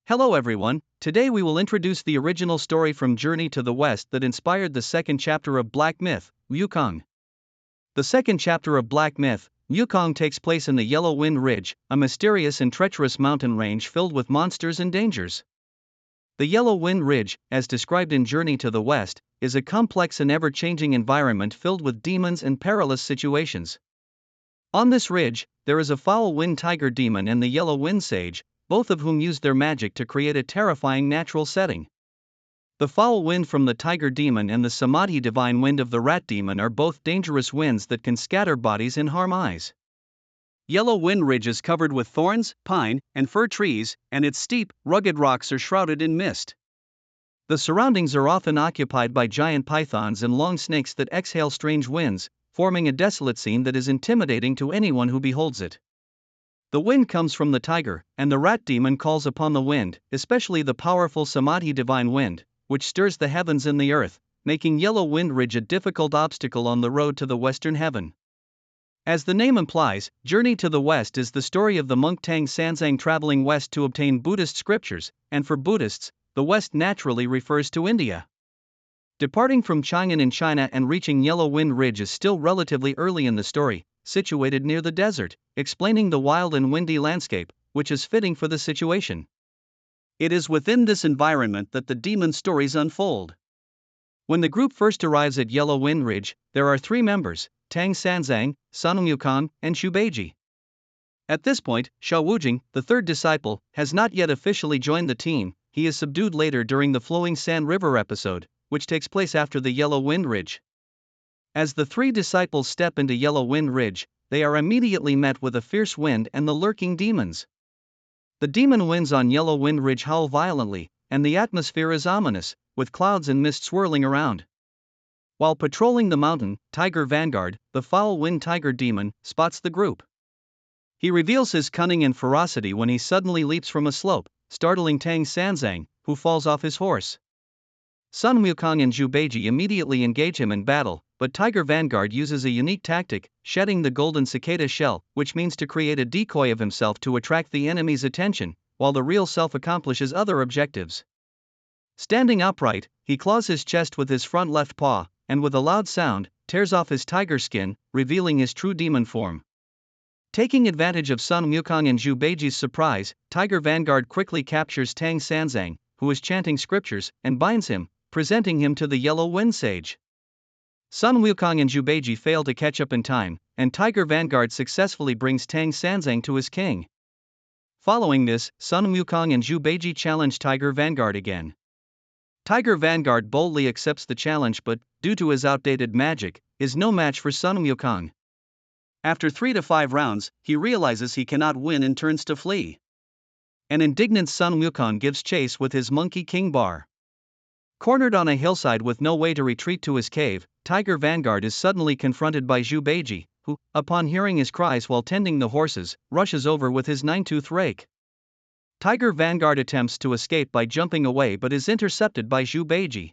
Hello everyone, today we will introduce the original story from Journey to the West that inspired the second chapter of Black Myth, Wukong. The second chapter of Black Myth, Wukong takes place in the Yellow Wind Ridge, a mysterious and treacherous mountain range filled with monsters and dangers. The Yellow Wind Ridge, as described in Journey to the West, is a complex and ever-changing environment filled with demons and perilous situations. On this ridge, there is a foul wind tiger demon and the yellow wind sage, both of whom use their magic to create a terrifying natural setting. The foul wind from the tiger demon and the samadhi divine wind of the rat demon are both dangerous winds that can scatter bodies and harm eyes. Yellow Wind Ridge is covered with thorns, pine, and fir trees, and its steep, rugged rocks are shrouded in mist. The surroundings are often occupied by giant pythons and long snakes that exhale strange winds, forming a desolate scene that is intimidating to anyone who beholds it. The wind comes from the tiger, and the rat demon calls upon the wind, especially the powerful samadhi divine wind, which stirs the heavens and the earth, making Yellow Wind Ridge a difficult obstacle on the road to the western heaven. As the name implies, Journey to the West is the story of the monk Tang Sanzang traveling west to obtain Buddhist scriptures, and for Buddhists, the West naturally refers to India. Departing from Chang'an in China and reaching Yellow Wind Ridge is still relatively early in the story, situated near the desert, explaining the wild and windy landscape, which is fitting for the situation. It is within this environment that the demon stories unfold. When the group first arrives at Yellow Wind Ridge, there are three members: Tang Sanzang, Sun Wukong, and Shubeiji. At this point, Sha Wujing, the third disciple, has not yet officially joined the team. He is subdued later during the Flowing Sand River episode, which takes place after the Yellow Wind Ridge. As the three disciples step into Yellow Wind Ridge, they are immediately met with a fierce wind and the lurking demons. The demon winds on Yellow Wind Ridge howl violently, and the atmosphere is ominous, with clouds and mist swirling around. While patrolling the mountain, Tiger Vanguard, the foul wind tiger demon, spots the group. He reveals his cunning and ferocity when he suddenly leaps from a slope, startling Tang Sanzang, who falls off his horse. Sun Wukong and Shubeiji immediately engage him in battle, but Tiger Vanguard uses a unique tactic, shedding the golden cicada shell, which means to create a decoy of himself to attract the enemy's attention, while the real self accomplishes other objectives. Standing upright, he claws his chest with his front left paw, and with a loud sound, tears off his tiger skin, revealing his true demon form. Taking advantage of Sun Wukong and Shubeiji's surprise, Tiger Vanguard quickly captures Tang Sanzang, who is chanting scriptures, and binds him, presenting him to the Yellow Wind Sage. Sun Wukong and Shubeiji fail to catch up in time, and Tiger Vanguard successfully brings Tang Sanzang to his king. Following this, Sun Wukong and Shubeiji challenge Tiger Vanguard again. Tiger Vanguard boldly accepts the challenge but, due to his outdated magic, is no match for Sun Wukong. After 3 to 5 rounds, he realizes he cannot win and turns to flee. An indignant Sun Wukong gives chase with his Monkey King bar. Cornered on a hillside with no way to retreat to his cave, Tiger Vanguard is suddenly confronted by Shubeiji, who, upon hearing his cries while tending the horses, rushes over with his 9-tooth rake. Tiger Vanguard attempts to escape by jumping away but is intercepted by Shubeiji.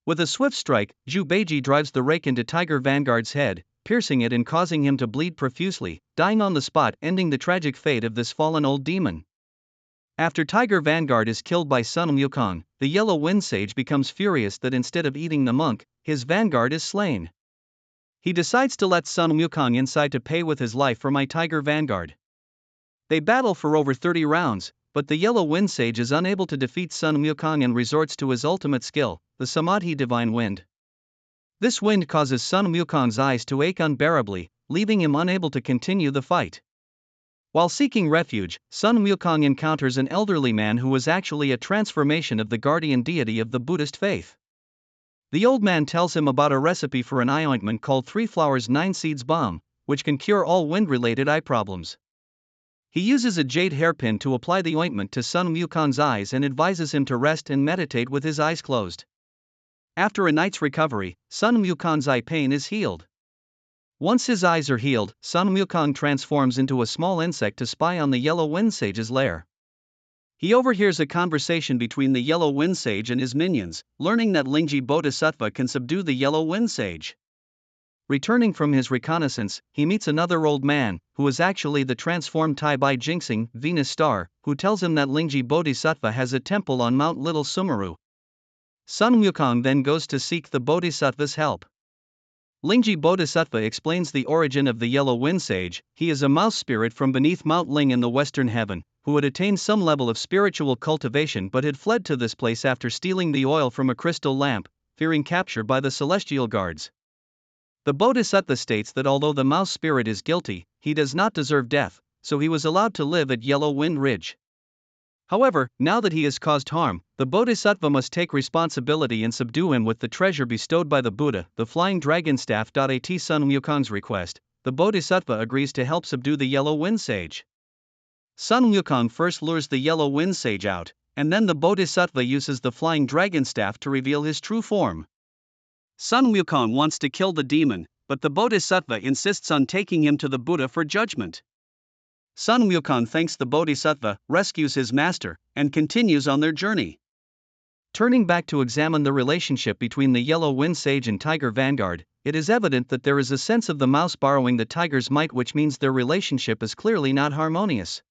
With a swift strike, Shubeiji drives the rake into Tiger Vanguard's head, piercing it and causing him to bleed profusely, dying on the spot, ending the tragic fate of this fallen old demon. After Tiger Vanguard is killed by Sun Wukong, the Yellow Wind Sage becomes furious that instead of eating the monk, his vanguard is slain. He decides to let Sun Wukong inside to pay with his life for my Tiger Vanguard. They battle for over 30 rounds, but the Yellow Wind Sage is unable to defeat Sun Wukong and resorts to his ultimate skill, the Samadhi Divine Wind. This wind causes Sun Wukong's eyes to ache unbearably, leaving him unable to continue the fight. While seeking refuge, Sun Wukong encounters an elderly man who was actually a transformation of the guardian deity of the Buddhist faith. The old man tells him about a recipe for an eye ointment called 3 Flowers 9 Seeds Balm, which can cure all wind-related eye problems. He uses a jade hairpin to apply the ointment to Sun Wukong's eyes and advises him to rest and meditate with his eyes closed. After a night's recovery, Sun Wukong's eye pain is healed. Once his eyes are healed, Sun Wukong transforms into a small insect to spy on the Yellow Wind Sage's lair. He overhears a conversation between the Yellow Wind Sage and his minions, learning that Lingji Bodhisattva can subdue the Yellow Wind Sage. Returning from his reconnaissance, he meets another old man, who is actually the transformed Tai Bai Jinxing, Venus star, who tells him that Lingji Bodhisattva has a temple on Mount Little Sumeru. Sun Wukong then goes to seek the Bodhisattva's help. Lingji Bodhisattva explains the origin of the Yellow Wind Sage. He is a mouse spirit from beneath Mount Ling in the western heaven, who had attained some level of spiritual cultivation but had fled to this place after stealing the oil from a crystal lamp, fearing capture by the celestial guards. The Bodhisattva states that although the mouse spirit is guilty, he does not deserve death, so he was allowed to live at Yellow Wind Ridge. However, now that he has caused harm, the Bodhisattva must take responsibility and subdue him with the treasure bestowed by the Buddha, the flying dragon staff. At Sun Wukong's request, the Bodhisattva agrees to help subdue the Yellow Wind Sage. Sun Wukong first lures the Yellow Wind Sage out, and then the Bodhisattva uses the flying dragon staff to reveal his true form. Sun Wukong wants to kill the demon, but the Bodhisattva insists on taking him to the Buddha for judgment. Sun Wukong thanks the Bodhisattva, rescues his master, and continues on their journey. Turning back to examine the relationship between the Yellow Wind Sage and Tiger Vanguard, it is evident that there is a sense of the mouse borrowing the tiger's might, which means their relationship is clearly not harmonious.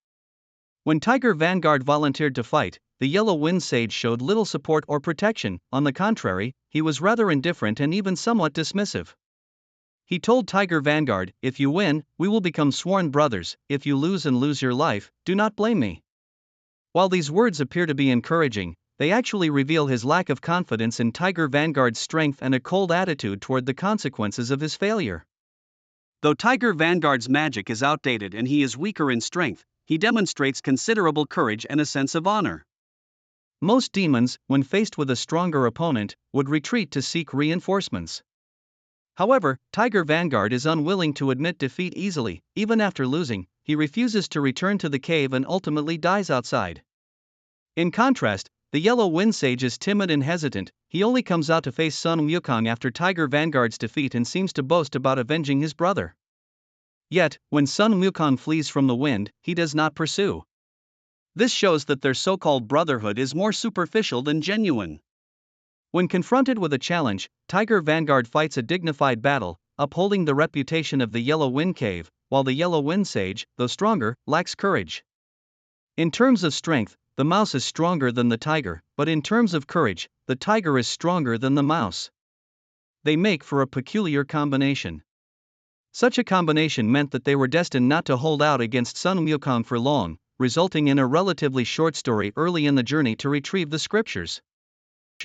When Tiger Vanguard volunteered to fight, the Yellow Wind Sage showed little support or protection. On the contrary, he was rather indifferent and even somewhat dismissive. He told Tiger Vanguard, "If you win, we will become sworn brothers; if you lose and lose your life, do not blame me." While these words appear to be encouraging, they actually reveal his lack of confidence in Tiger Vanguard's strength and a cold attitude toward the consequences of his failure. Though Tiger Vanguard's magic is outdated and he is weaker in strength, he demonstrates considerable courage and a sense of honor. Most demons, when faced with a stronger opponent, would retreat to seek reinforcements. However, Tiger Vanguard is unwilling to admit defeat easily. Even after losing, he refuses to return to the cave and ultimately dies outside. In contrast, the Yellow Wind Sage is timid and hesitant. He only comes out to face Sun Wukong after Tiger Vanguard's defeat and seems to boast about avenging his brother. Yet, when Sun Wukong flees from the wind, he does not pursue. This shows that their so-called brotherhood is more superficial than genuine. When confronted with a challenge, Tiger Vanguard fights a dignified battle, upholding the reputation of the Yellow Wind Cave, while the Yellow Wind Sage, though stronger, lacks courage. In terms of strength, the mouse is stronger than the tiger, but in terms of courage, the tiger is stronger than the mouse. They make for a peculiar combination. Such a combination meant that they were destined not to hold out against Sun Wukong for long, resulting in a relatively short story early in the journey to retrieve the scriptures.